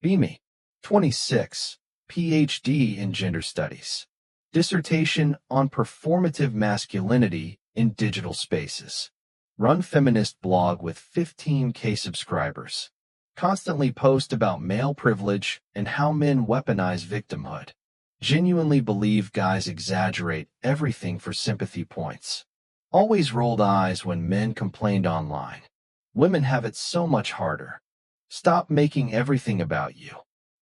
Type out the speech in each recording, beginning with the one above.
Beamy, 26, PhD in Gender Studies. Dissertation on Performative Masculinity in Digital Spaces. Run feminist blog with 15K subscribers. Constantly post about male privilege and how men weaponize victimhood. Genuinely believe guys exaggerate everything for sympathy points. Always rolled eyes when men complained online. Women have it so much harder. Stop making everything about you.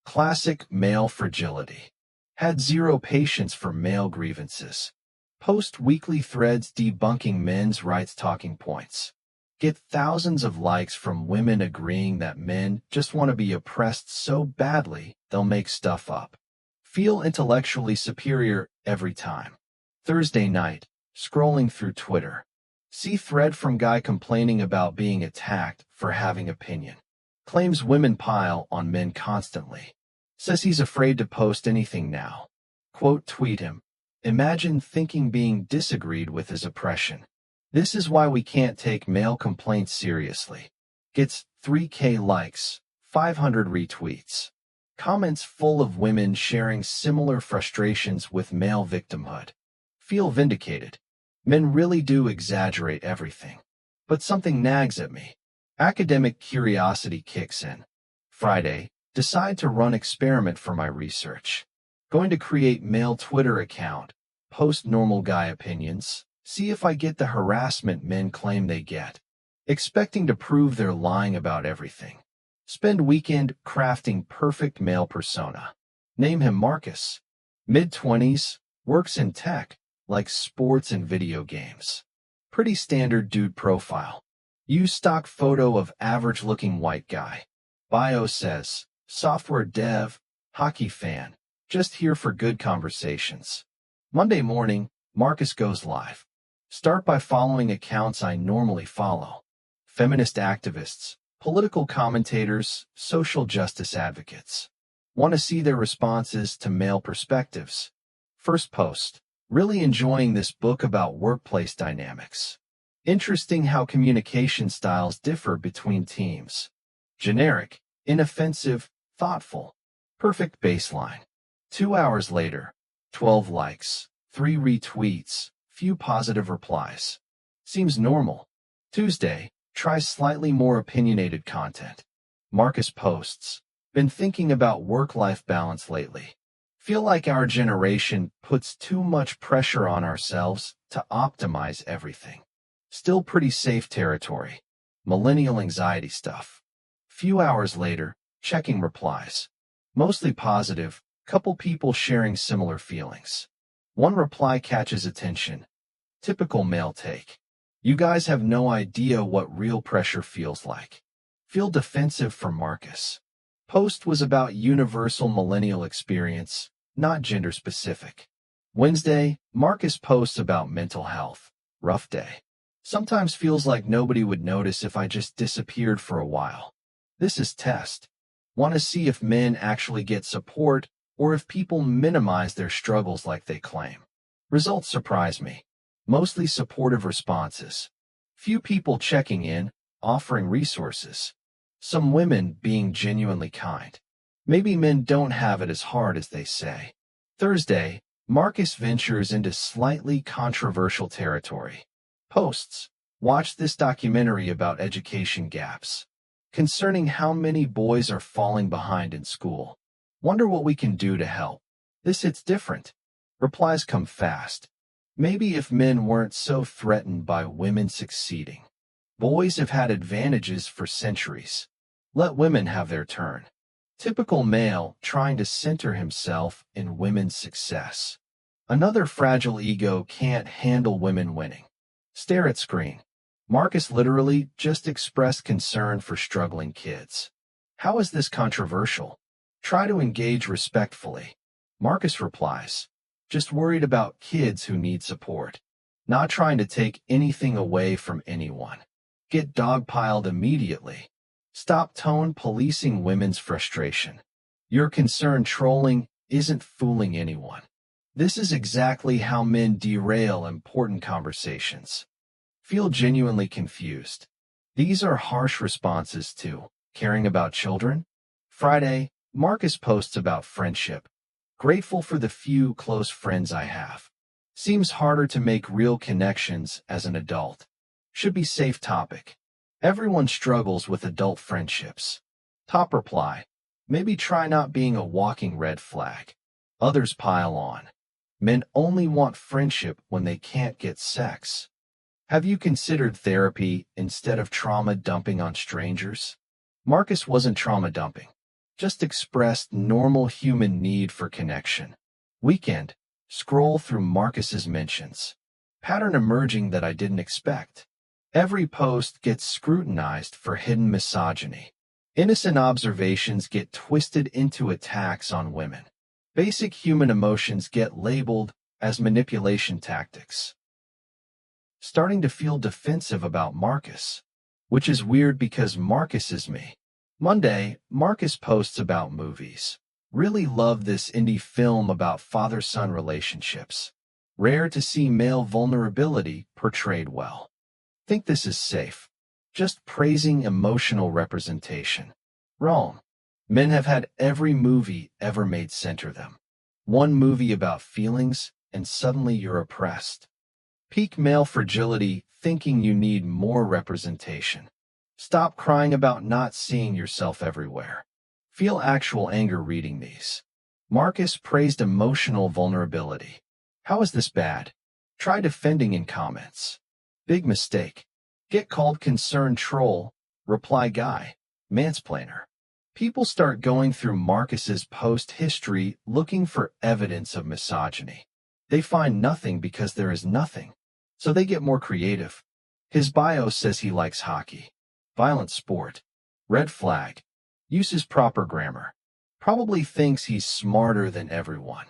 Classic male fragility. Had zero patience for male grievances. Post weekly threads debunking men's rights talking points. Get thousands of likes from women agreeing that men just want to be oppressed so badly they'll make stuff up. Feel intellectually superior every time. Thursday night, scrolling through Twitter. See thread from guy complaining about being attacked for having opinion. Claims women pile on men constantly. Says he's afraid to post anything now. Quote tweet him. Imagine thinking being disagreed with is oppression. This is why we can't take male complaints seriously. Gets 3K likes, 500 retweets. Comments full of women sharing similar frustrations with male victimhood. Feel vindicated. Men really do exaggerate everything. But something nags at me. Academic curiosity kicks in. Friday, decide to run experiment for my research. Going to create male Twitter account, post normal guy opinions, see if I get the harassment men claim they get. Expecting to prove they're lying about everything. Spend weekend crafting perfect male persona. Name him Marcus. Mid-20s, works in tech, likes sports and video games. Pretty standard dude profile. Use stock photo of average-looking white guy. Bio says, software dev, hockey fan, just here for good conversations. Monday morning, Marcus goes live. Start by following accounts I normally follow. Feminist activists, political commentators, social justice advocates. Want to see their responses to male perspectives. First post. Really enjoying this book about workplace dynamics. Interesting how communication styles differ between teams. Generic, inoffensive, thoughtful. Perfect baseline. 2 hours later, 12 likes, 3 retweets, few positive replies. Seems normal. Tuesday, try slightly more opinionated content. Marcus posts. Been thinking about work-life balance lately. Feel like our generation puts too much pressure on ourselves to optimize everything. Still pretty safe territory. Millennial anxiety stuff. Few hours later, checking replies. Mostly positive, couple people sharing similar feelings. One reply catches attention. Typical male take. You guys have no idea what real pressure feels like. Feel defensive for Marcus. Post was about universal millennial experience, not gender specific. Wednesday, Marcus posts about mental health. Rough day. Sometimes feels like nobody would notice if I just disappeared for a while. This is test. Want to see if men actually get support or if people minimize their struggles like they claim. Results surprise me. Mostly supportive responses. Few people checking in, offering resources. Some women being genuinely kind. Maybe men don't have it as hard as they say. Thursday, Marcus ventures into slightly controversial territory. Posts. Watch this documentary about education gaps. Concerning how many boys are falling behind in school. Wonder what we can do to help. This hits different. Replies come fast. Maybe if men weren't so threatened by women succeeding. Boys have had advantages for centuries. Let women have their turn. Typical male trying to center himself in women's success. Another fragile ego can't handle women winning. Stare at screen. Marcus literally just expressed concern for struggling kids. How is this controversial? Try to engage respectfully. Marcus replies, just worried about kids who need support. Not trying to take anything away from anyone. Get dogpiled immediately. Stop tone policing women's frustration. Your concern trolling isn't fooling anyone. This is exactly how men derail important conversations. Feel genuinely confused. These are harsh responses to caring about children. Friday, Marcus posts about friendship. Grateful for the few close friends I have. Seems harder to make real connections as an adult. Should be safe topic. Everyone struggles with adult friendships. Top reply. Maybe try not being a walking red flag. Others pile on. Men only want friendship when they can't get sex. Have you considered therapy instead of trauma dumping on strangers? Marcus wasn't trauma dumping, just expressed normal human need for connection. Weekend. Scroll through Marcus's mentions. Pattern emerging that I didn't expect. Every post gets scrutinized for hidden misogyny. Innocent observations get twisted into attacks on women. Basic human emotions get labeled as manipulation tactics. Starting to feel defensive about Marcus, which is weird because Marcus is me. Monday, Marcus posts about movies. Really love this indie film about father-son relationships. Rare to see male vulnerability portrayed well. Think this is safe. Just praising emotional representation. Wrong. Men have had every movie ever made center them. One movie about feelings, and suddenly you're oppressed. Peak male fragility, thinking you need more representation. Stop crying about not seeing yourself everywhere. Feel actual anger reading these. Marcus praised emotional vulnerability. How is this bad? Try defending in comments. Big mistake. Get called concerned troll, reply guy, mansplainer. People start going through Marcus's post history looking for evidence of misogyny. They find nothing because there is nothing. So they get more creative. His bio says he likes hockey. Violent sport. Red flag. Uses proper grammar. Probably thinks he's smarter than everyone.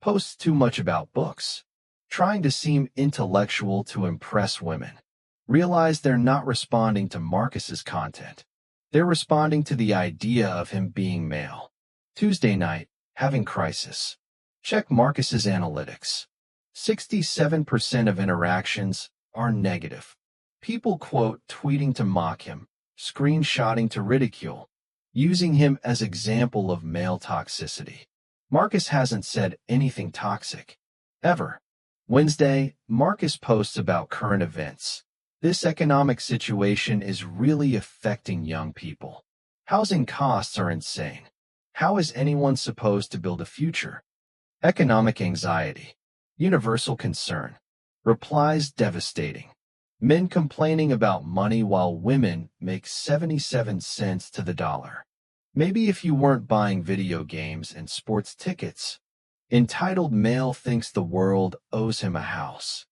Posts too much about books. Trying to seem intellectual to impress women. Realize they're not responding to Marcus's content. They're responding to the idea of him being male. Tuesday night, having crisis. Check Marcus's analytics. 67% of interactions are negative. People quote tweeting to mock him, screenshotting to ridicule, using him as example of male toxicity. Marcus hasn't said anything toxic. Ever. Wednesday, Marcus posts about current events. This economic situation is really affecting young people. Housing costs are insane. How is anyone supposed to build a future? Economic anxiety. Universal concern. Replies devastating. Men complaining about money while women make 77 cents to the dollar. Maybe if you weren't buying video games and sports tickets. Entitled male thinks the world owes him a house.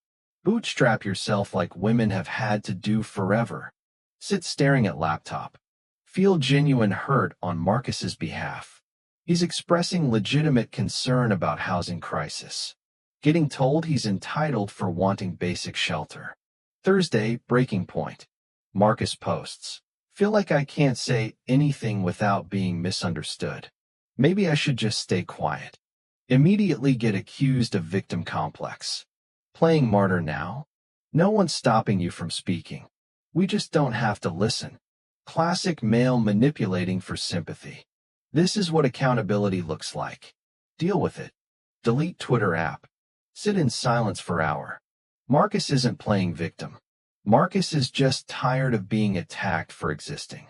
Bootstrap yourself like women have had to do forever. Sit staring at laptop. Feel genuine hurt on Marcus's behalf. He's expressing legitimate concern about housing crisis. Getting told he's entitled for wanting basic shelter. Thursday, breaking point. Marcus posts. Feel like I can't say anything without being misunderstood. Maybe I should just stay quiet. Immediately get accused of victim complex. Playing martyr now? No one's stopping you from speaking. We just don't have to listen. Classic male manipulating for sympathy. This is what accountability looks like. Deal with it. Delete Twitter app. Sit in silence for hour. Marcus isn't playing victim. Marcus is just tired of being attacked for existing.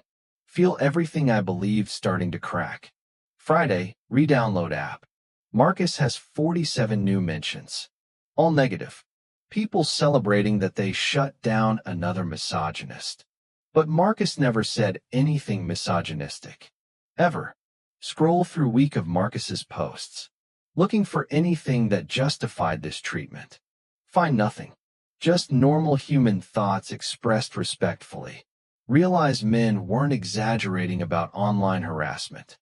Feel everything I believe starting to crack. Friday, re-download app. Marcus has 47 new mentions. All negative. People celebrating that they shut down another misogynist. But Marcus never said anything misogynistic. Ever. Scroll through week of Marcus's posts. Looking for anything that justified this treatment. Find nothing. Just normal human thoughts expressed respectfully. Realize men weren't exaggerating about online harassment.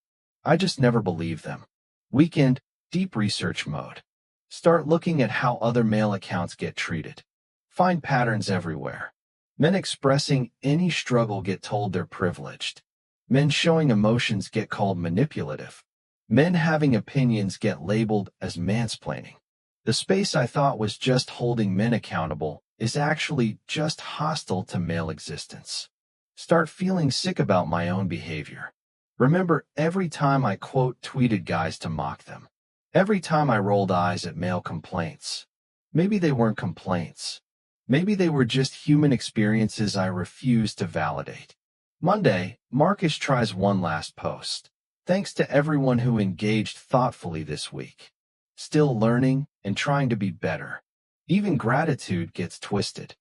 I just never believed them. Weekend, deep research mode. Start looking at how other male accounts get treated. Find patterns everywhere. Men expressing any struggle get told they're privileged. Men showing emotions get called manipulative. Men having opinions get labeled as mansplaining. The space I thought was just holding men accountable is actually just hostile to male existence. Start feeling sick about my own behavior. Remember every time I quote tweeted guys to mock them. Every time I rolled eyes at male complaints. Maybe they weren't complaints. Maybe they were just human experiences I refused to validate. Monday, Marcus tries one last post. Thanks to everyone who engaged thoughtfully this week. Still learning and trying to be better. Even gratitude gets twisted.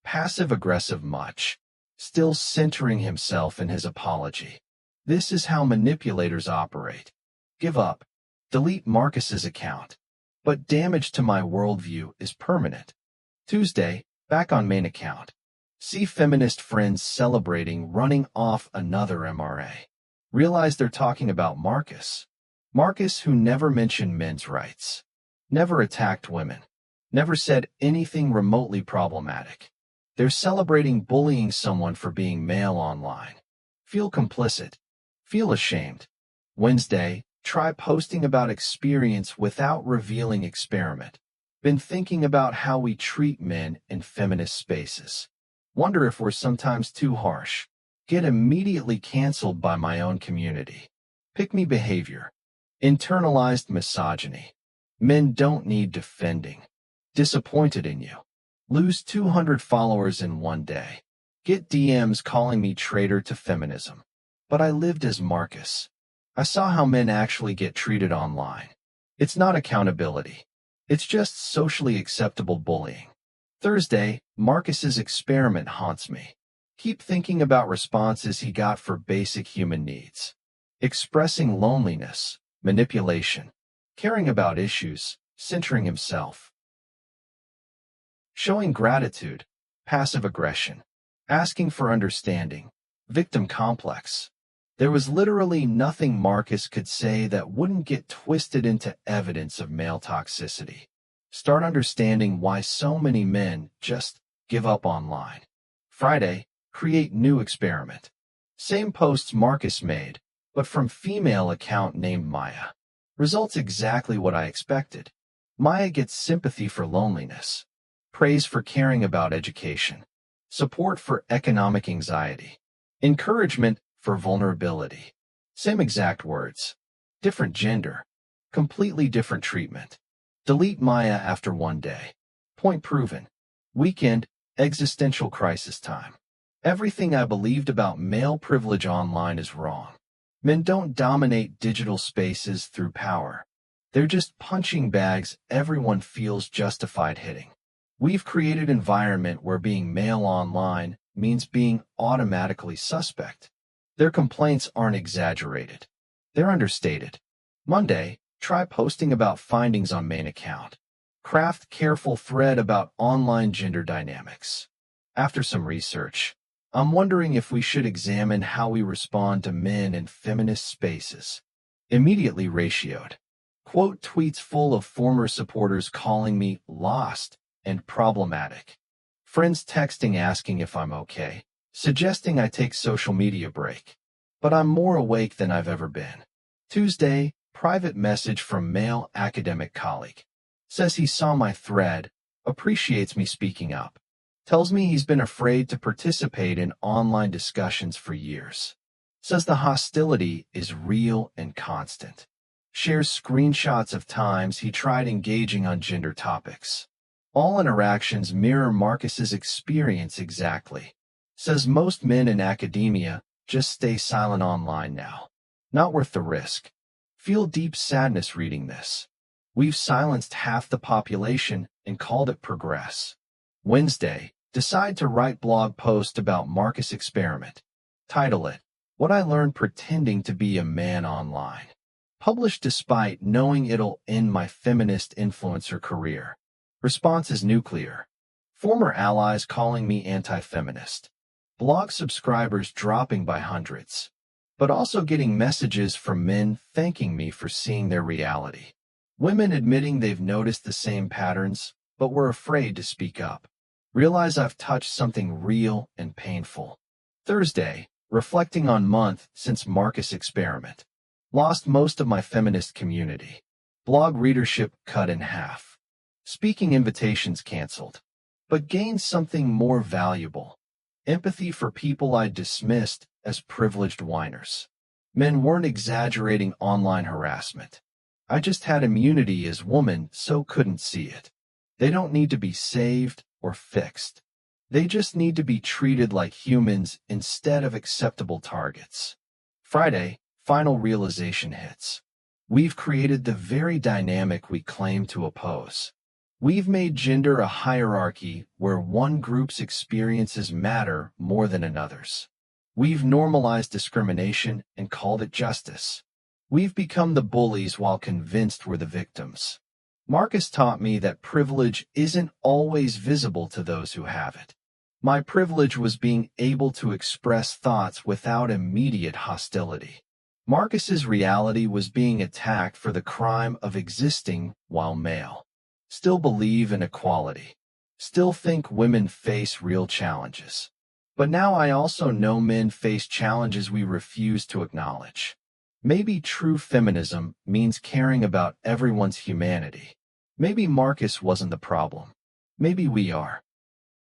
Passive-aggressive much. Still centering himself in his apology. This is how manipulators operate. Give up. Delete Marcus's account. But damage to my worldview is permanent. Tuesday, back on main account. See feminist friends celebrating running off another MRA. Realize they're talking about Marcus. Marcus who never mentioned men's rights. Never attacked women. Never said anything remotely problematic. They're celebrating bullying someone for being male online. Feel complicit. Feel ashamed. Wednesday, try posting about experience without revealing experiment. Been thinking about how we treat men in feminist spaces. Wonder if we're sometimes too harsh. Get immediately canceled by my own community. Pick-me behavior. Internalized misogyny. Men don't need defending. Disappointed in you. Lose 200 followers in one day. Get DMs calling me traitor to feminism. But I lived as Marcus. I saw how men actually get treated online. It's not accountability. It's just socially acceptable bullying. Thursday, Marcus's experiment haunts me. Keep thinking about responses he got for basic human needs. Expressing loneliness, manipulation, caring about issues, centering himself. Showing gratitude, passive aggression, asking for understanding, victim complex. There was literally nothing Marcus could say that wouldn't get twisted into evidence of male toxicity. Start understanding why so many men just give up online. Friday, create new experiment. Same posts Marcus made, but from female account named Maya. Results exactly what I expected. Maya gets sympathy for loneliness, praise for caring about education, support for economic anxiety, encouragement for vulnerability. Same exact words. Different gender. Completely different treatment. Delete Maya after one day. Point proven. Weekend, existential crisis time. Everything I believed about male privilege online is wrong. Men don't dominate digital spaces through power. They're just punching bags everyone feels justified hitting. We've created an environment where being male online means being automatically suspect. Their complaints aren't exaggerated. They're understated. Monday, try posting about findings on main account. Craft careful thread about online gender dynamics. After some research, I'm wondering if we should examine how we respond to men in feminist spaces. Immediately ratioed. Quote tweets full of former supporters calling me lost and problematic. Friends texting asking if I'm okay, suggesting I take social media break. But I'm more awake than I've ever been. Tuesday, private message from male academic colleague. Says he saw my thread, appreciates me speaking up. Tells me he's been afraid to participate in online discussions for years. Says the hostility is real and constant. Shares screenshots of times he tried engaging on gender topics. All interactions mirror Marcus's experience exactly. Says most men in academia just stay silent online now. Not worth the risk. Feel deep sadness reading this. We've silenced half the population and called it progress. Wednesday, decide to write blog post about Marcus experiment. Title it, What I Learned Pretending to Be a Man Online. Published despite knowing it'll end my feminist influencer career. Response is nuclear. Former allies calling me anti-feminist. Blog subscribers dropping by hundreds. But also getting messages from men thanking me for seeing their reality. Women admitting they've noticed the same patterns, but were afraid to speak up. Realize I've touched something real and painful. Thursday, reflecting on month since Marcus experiment. Lost most of my feminist community. Blog readership cut in half. Speaking invitations canceled. But gained something more valuable. Empathy for people I dismissed as privileged whiners. Men weren't exaggerating online harassment. I just had immunity as woman, so couldn't see it. They don't need to be saved or fixed. They just need to be treated like humans instead of acceptable targets. Friday, final realization hits. We've created the very dynamic we claim to oppose. We've made gender a hierarchy where one group's experiences matter more than another's. We've normalized discrimination and called it justice. We've become the bullies while convinced we're the victims. Marcus taught me that privilege isn't always visible to those who have it. My privilege was being able to express thoughts without immediate hostility. Marcus's reality was being attacked for the crime of existing while male. Still believe in equality. Still think women face real challenges. But now I also know men face challenges we refuse to acknowledge. Maybe true feminism means caring about everyone's humanity. Maybe Marcus wasn't the problem. Maybe we are.